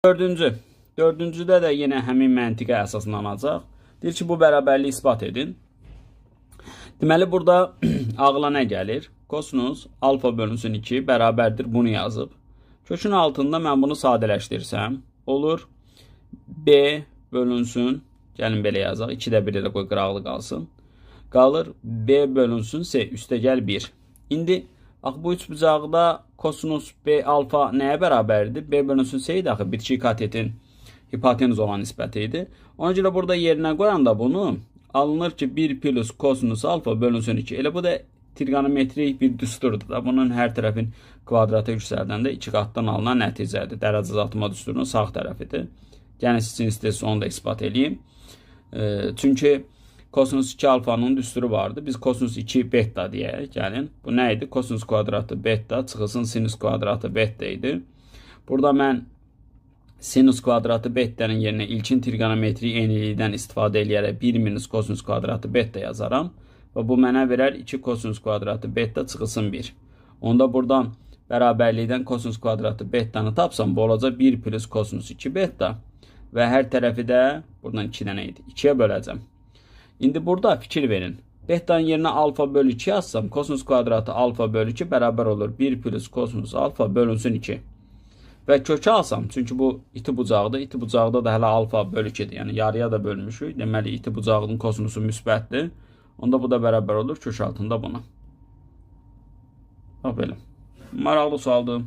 Dördüncüdə də yenə həmin məntiqə əsaslanacaq. Deyir ki, bu bərabərliyi isbat edin. Deməli, burada ağla nə gəlir? Kosinus alfa bölünsün 2 bərabərdir. Bunu yazıb. Kökün altında mən bunu sadələşdirsəm, olur. B bölünsün, gəlin belə yazaq. 2-də 1-ə də qoy, qıraqlı qalsın. Qalır B bölünsün C, üstəgəl 1. İndi, bax, bu üçbucaqda kosinus B alfa nəyə bərabərdir? B bölünsün C idi, axı, bitki katetin hipotenuz olan nisbəti idi. Ona görə burada yerinə qoyanda bunu alınır ki, 1 plus kosinus alfa bölünsün 2. Elə bu da trigonometrik bir düsturdur da. Bunun hər tərəfin kvadratı yüksəldəndə 2 qatdan alınan nəticədir. Dərəcə azaltma düsturunun sağ tərəfidir. Yəni, sizin istəyirsə onu da ispat edeyim. Çünki kosinus 2 alfanın düsturu vardı. Biz kosinus 2 beta deyək. Gəlin. Bu nə idi? Kosinus kvadratı beta çıxılsın sinus kvadratı beta idi. Burada mən sinus kvadratı beta'nın yerinə ilkin trigonometrik eynilikdən istifadə edərək 1 minus kosinus kvadratı beta yazaram. Və bu mənə verər 2 kosinus kvadratı beta çıxılsın 1. Onda buradan bərabərlikdən kosinus kvadratı beta'nı tapsam, bu olacaq 1 plus kosinus 2 beta. Və hər tərəfi də buradan 2 dənə idi. 2-yə böləcəm. İndi burada fikir verin. Beta'nın yerinə alfa bölü 2 yazsam, kosinus kvadratı alfa bölü 2 bərabər olur 1 plus kosinus alfa bölünsün 2. Və kökü alsam, çünki bu iti bucaqdır. İti bucaqda da hələ alfa bölü 2-dir. Yəni, yarıya da bölmüşük. Deməli, iti bucağının kosinusu müsbətdir. Onda bu da bərabər olur kök altında buna. Bax, belə. Maraqlı sualdır.